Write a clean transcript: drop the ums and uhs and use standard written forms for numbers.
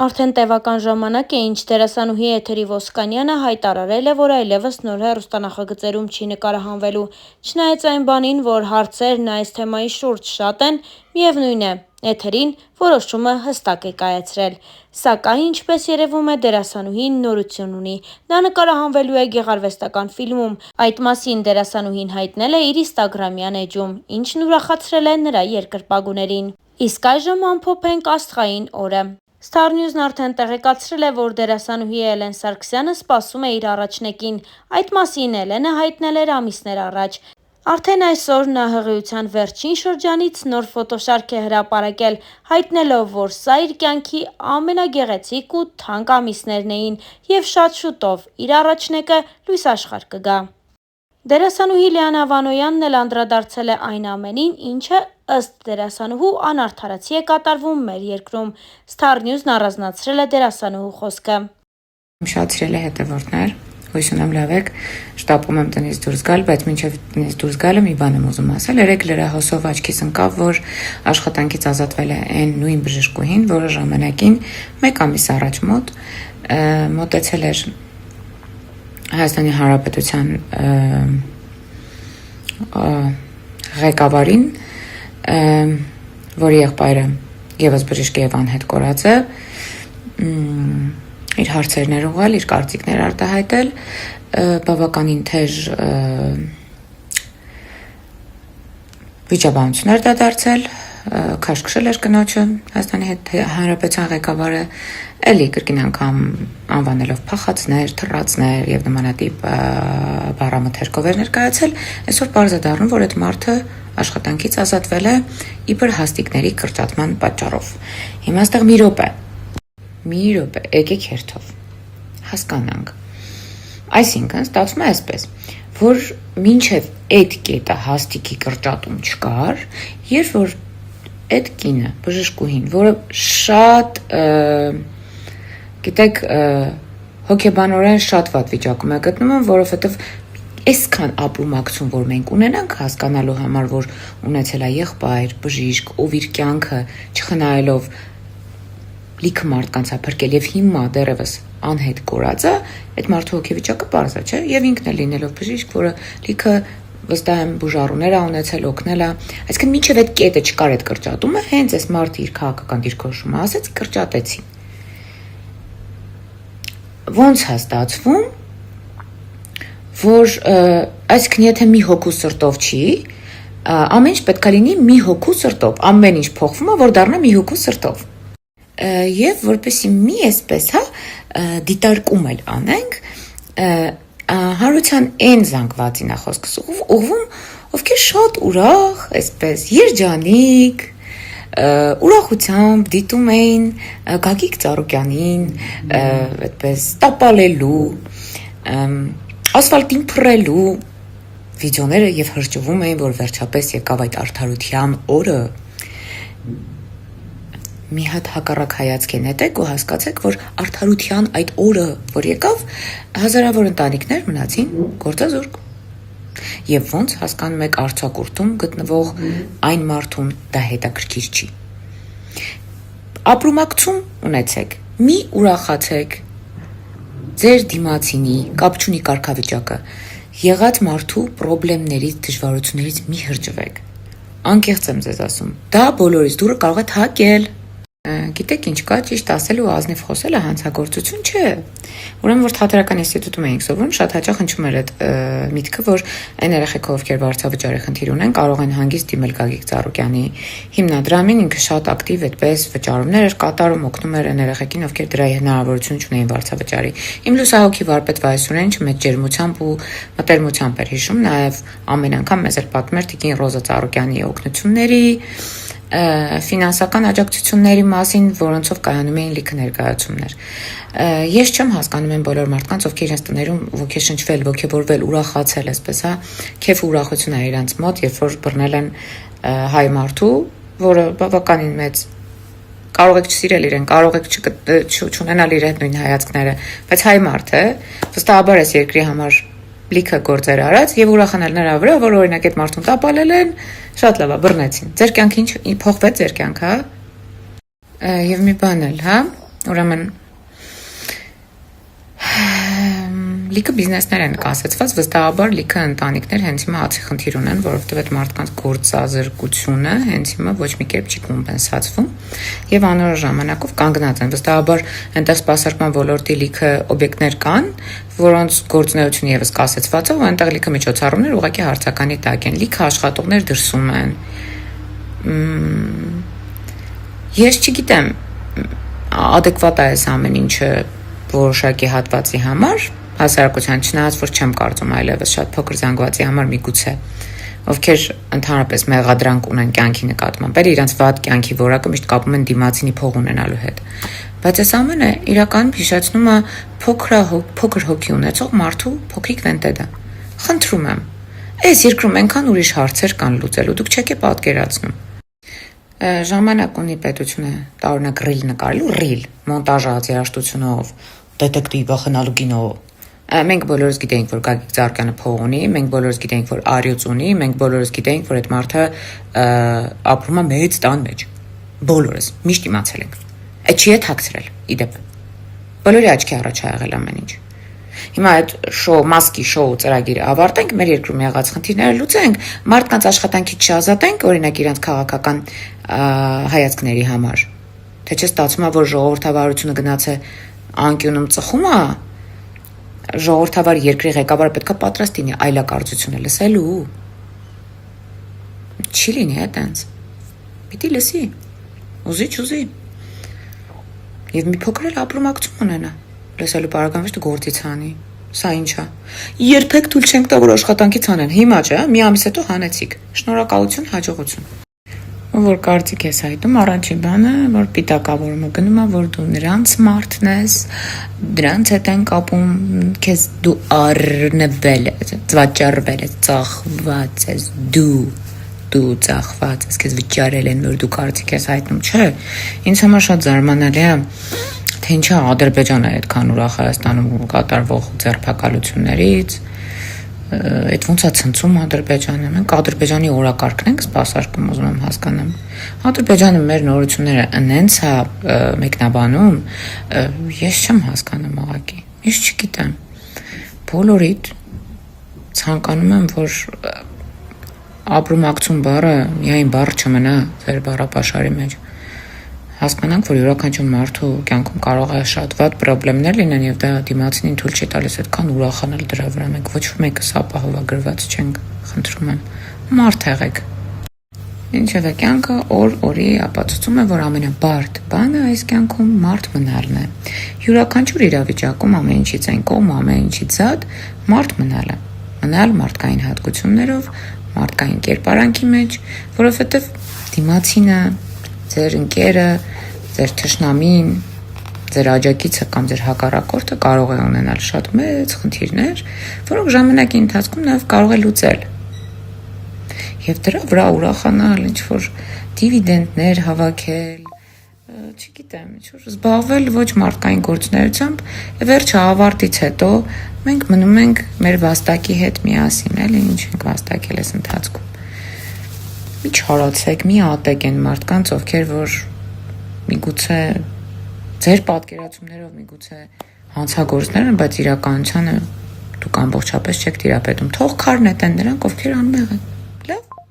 Արդեն տևական ժամանակ է, ինչ դերասանուհի Էթերի Ոսկանյանը հայտարարել է, որ այլևս նոր հեռուստանախագծերում չի նկարահանվելու, չնայած այն բանին, որ հարցերն այս թեմայի շուրջ շատ են, միևնույն է, Էթերին որոշումը հստակ է կայացրել, սակայն ինչպես երևում է դերասանուհին նորություն ունի, նա նկարահանվելու է գեղարվեստական ֆիլմում, այդ մասին դերասանուհին հայտնել է իր ինստագրամյան էջում, ինչն ուրախացրել է նրա երկրպագուներին, իսկ այժմ ամփոփենք աստղային օրը։ Star News-ն արդեն տեղեկացրել է, որ դերասանուհի Էլեն Սարգսյանը սպասում է իր առաջնեկին, այդ մասին Էլենը հայտնել էր ամիսներ առաջ։ Արդեն այսօր նա հղիության վերջին շրջանից նոր ֆոտոշարք է հրապարակել, հայտնելով, որ սա իր կյանքի ամենագեղեցիկ ու թանկ ամիսներն էին և շատ շուտով իր առաջնեկը լույս աշխարհ կգա։ Դերասանուհի Լիանա Վանոյանն էլ անդրադարձել է այն ամենին, ինչը ըստ դերասանուհու անարդարացի է կատարվում մեր երկրում։ Star News-ն առանձնացրել է դերասանուհու խոսքը։ Շատ սիրելի հետևորդներ, հույս ունեմ լավ եք, շտապում եմ տնից դուրս գալ, բայց մինչև տնից դուրս գալը մի բան եմ ուզում ասել։ Երեք լրահոսով աչքիս ընկավ, որ աշխատանքից ազատվել է այն նույն բժշկուհին, որը ժամանակին 1 ամիս առաջ մոտեցել էր Հայաստանի Հանրապետության ղեկավարին, որի եղբայրը ևս բժիշկ է եւ անհետ կորած է, իր հարցերն ուղղել, իր կարծիքներ արտահայտել, բավականին թեժ վիճաբանություններ դարձել, քաշքշել էր կնոջը, Հայաստանի Հանրապետության ղեկավարը, էլի կրկին անգամ անվանելով փախածներ, թռածներ եւ նմանատիպ բառամթերքով էր ներկայացել, այսօր պարզ է դառնում, որ այդ մարդը աշխատանքից ազատվել է իբր հաստիկների կրճատման պատճառով։ Հիմա այստեղ մի րոպե, եկեք հերթով հասկանանք։ Այսինքն, ստացվում է այսպես, որ մինչև այդ կետը հաստիկի կրճատում չկար, երբ որ այդ կինը, բժշկուհին, որը շատ, գիտեք, հոգեբանորեն շատ վատ վիճակում է գտնվում, որովհետև այսքան ապրումակցում, որ մենք ունենանք հասկանալու համար, որ ունեցել է եղբայր, բժիշկ, ով իր կյանքը չխնայելով լիքը մարդկանց է փրկել եւ հիմա դեռևս անհետ կորած է, այդ մարդու հոգեվիճակը պարզ է, չէ՞, եւ ինքն է լինելով բժիշկ, որը լիքը վստահ եմ բուժառուներ է ունեցել, օգնել է, այսինքն մինչև այդ կետը չկար այդ կրճատումը, հենց այս մարդը իր քաղաքական դիրքորոշումը ասեց, կրճատեցին։ Ոնց է ստացվում, որ այսինքն եթե մի հոգու սրտով չի, ամեն ինչ պետք է լինի մի հոգու սրտով, ամեն ինչ փոխվում է, որ դառնա մի հոգու սրտով։ Եվ որպեսզի մի այսպես, դիտարկում էլ անենք, հանրության այն զանգվածին է խոսքս ուղղվում, ովքեր շատ ուրախ, այսպես երջանիկ, ուրախությամբ դիտում էին Գագիկ Ծառուկյանին, այդպես տապալելու, ասֆալտին փռելու վիդեոները եւ հրճվում էին, որ վերջապես եկավ այդ արդարության օրը։ Մի հատ հակառակ հայացք նետեք ու հասկացեք, որ արդարության այդ օրը, որ եկավ, հազարավոր ընտանիքներ մնացին գործազուրկ։ Եվ ոնց հասկանում եք արձակուրդում գտնվող այն մարդուն դա հետաքրքիր չի։ Ապրումակցում ունեցեք, մի ուրախացեք, ձեր դիմացինի, կապ չունի կարգավիճակը, եղած մարդու պրոբլեմներից, դժվարություններից մի հրճվեք։ Անկեղծ եմ ձեզ ասում, դա բոլորիս դուրը կարող է թակել։ Գիտեք ինչ կա, ճիշտ ասել ու ազնիվ խոսելը հանցագործություն չէ։ Ուրեմն որ թատերական ինստիտուտում էինք սովորում, շատ հաճախ հնչում էր այդ միտքը, որ այն երեխեքով, ովքեր վարձավճարի խնդիր ունեն, կարող են հանգիստ դիմել Գագիկ Ծառուկյանի հիմնադրամին, ինքը շատ ակտիվ այդպես վճարումներ էր կատարում, օգնում էր այն երեխեքին, ովքեր դրա հնարավորություն չունեին վարձավճարի։ Իմ լուսահոգի վարպետ Վայսուրենը մեծ ջերմությամբ ու մտերմությամբ էր հիշում, նաև ամեն անգամ մեզ էր պատմել Տիկին Ռոզա Ծառուկյանի օգնությունների, ֆինանսական աջակցությունների մասին, որոնցով կայանում էին լիքը ներկայացումներ։ Ես չեմ հասկանում են բոլոր մարդկանց, ովքեր իրենց տներում ոգեշնչվել, ոգևորվել, ուրախացել, այսպես, քեֆ ու ուրախություն է իրենց մոտ, երբ որ բռնել են հայ մարդու, որը բավականին մեծ կարող եք չսիրել իրեն, կարող եք չունենալ իր հետ նույն հայացքները, բայց հայ մարդ է, վստահաբար այս երկրի համար լիքը գործեր արած եւ ուրախանալ նրա վրա, որ օրինակ այդ մարդուն տապալել են, շատ լավ է, բռնեցին։ Ձեր կյանքը ինչ փոխվեց ձեր կյանքը, հա? Եվ մի բան էլ, հա, Ուրեմն լիքը բիզնեսներ են կասեցված, վստահաբար լիքը ընտանիքներ հենց հիմա հացի խնդիր ունեն, որովհետև այդ մարդկանց գործազրկությունը հենց հիմա ոչ մի կերպ չի կոմպենսացվում եւ անորոշ ժամանակով կանգնած են։ Վստահաբար այնտեղ սպասարկման ոլորտի լիքը օբյեկտներ կան, որոնց գործունեությունը եւս կասեցված է, ու այնտեղ լիքը միջոցառումներ ուղղակի հարցականի տակ են, լիքը աշխատողներ դրսում են։ Ես չգիտեմ, adekvat է այս ամեն ինչը որոշակի հատվածի համար, հասարակության չնայած որ չեմ կարծում այլևս շատ փոքր զանգվածի համար միգուցե ովքեր ընդհանրապես մեղադրանք ունեն կյանքի նկատմամբ, իրենց վատ կյանքի որակը միշտ կապում են դիմացինի փող ունենալու հետ։ Բայց այս ամենը իրականում հիշեցնում է փոքր հոգի ունեցող մարդու փոքրիկ վենտեդա։ Խնդրում եմ, այս երկրում այնքան ուրիշ հարցեր կան լուծելու, դուք չեք պատկերացնում։ Ժամանակ ունի պետությունը տարօրինակ ռիլ նկարելու, ռիլ, մոնտաժած երաժշտությունով, դետեկտիվ խնալու կինո։ Մենք բոլորս գիտենք, որ Գագիկ Ծառուկյանը փող ունի, մենք բոլորս գիտենք, որ Արյուծ ունի, մենք բոլորս գիտենք, որ այդ մարդը ապրում է մեծ տան մեջ։ Բոլորս միշտ իմացել ենք։ Այդ չի է թաքցրել, իդեպ։ Բոլորի աչքի առաջ ա եղել ամեն ինչ։ Հիմա այդ մասկի շոու ծրագիրը ավարտենք, մեր երկրում եղած խնդիրները լուծենք, մարդկանց աշխատանքից չազատենք, օրինակ իրենց քաղաքական հայացքների համար։ Թե չէ ստացվում է, որ ժողովրդավարությունը գնաց է անկյունում ծխում է, ժողովրդավար երկրի ղեկավարը պետք է պատրաստ լինի այլակարծությունը լսելու։ Չի լինի այդպես։ Պիտի լսի։ Ուզի։ Եվ մի փոքր էլ ապրումակցություն ունենա։ Լսելու պարագան ոչ թե գործից անի։ Սա ինչ է։ Երբեք թույլ չենք տա, որ աշխատանքից անեն։ Հիմա չէ, մի ամիս հետո հանեցիք։ Շնորհակալություն, հաջողություն։ Որ կարծիք ես հայտում, առաջին բանը, որ պիտակավորումը գնում է, որ դու նրանց մարդն ես, դրանց հետ են կապում, քեզ դու առնվել ես, ծվաճառվել ես, ծախված ես, դու ծախված ես, քեզ վճարել են, որ դու կարծիք ես հայտնում, չէ։ Ինձ համար շատ զարմանալի է, թե ինչա Ադրբեջանը այդքան ուրախ Հայաստանում կատարվող ձերբակալություններից, այդ ոնց է ցնցում Ադրբեջանը։ Մենք Ադրբեջանի օրակարգն ենք սպասարկում, ուզում եմ հասկանամ։ Ադրբեջանը մեր նորությունները ընենց է մեկնաբանում, ես չեմ հասկանում ուղղակի։ Ես չգիտեմ։ Բոլորիդ ցանկանում եմ, որ ապրումակցություն բառը միայն բառ չմնա ձեր բառապաշարի մեջ։ Հասկանանք, որ յուրաքանչյուր մարդու կյանքում կարող է շատ վատ խնդիրներ լինեն եւ դա դիմացինին թույլ չի տալիս այդքան ուրախանալ դրա վրա։ Մենք ոչ մեկս ապահովագրված չենք, խնդրում եմ, մարդ եղեք։ Ինչևէ, կյանքը օր-օրի ապացուցում է, որ ամենաբարդ բանը այս կյանքում մարդ մնալն է։ Յուրաքանչյուր իրավիճակում ամեն ինչից այն կողմ, ամեն ինչից զատ մարդ մնալը։ Մնալ մարդկային հատկություններով, մարդկային կերպարանքի մեջ, որովհետեւ դիմացինը, ձեր ընկերը, ձեր թշնամին, ձեր աջակիցը կամ ձեր հակառակորդը կարող է ունենալ շատ մեծ խնդիրներ, որոնք ժամանակի ընթացքում նաև կարող է լուծել։ Եվ դրա վրա ուրախանալ, ինչ-որ դիվիդենդներ հավաքել, չգիտեմ, ինչ-որ զբաղվել ոչ մարդկային գործունեությամբ, վերջը ավարտից հետո մենք մնում ենք մեր վաստակի հետ միասին, էլի ինչ ենք վաստակել այս ընթացքում։ Մի չարացեք, մի ատեք են մարդկանց, ովքեր որ միգուցե ձեր պատկերացումներով միգուցե հանցագործներ են, բայց իրականությանը դուք ամբողջապես չեք տիրապետում։ Թող քար նետեն նրանք, ովքեր անմեղ են։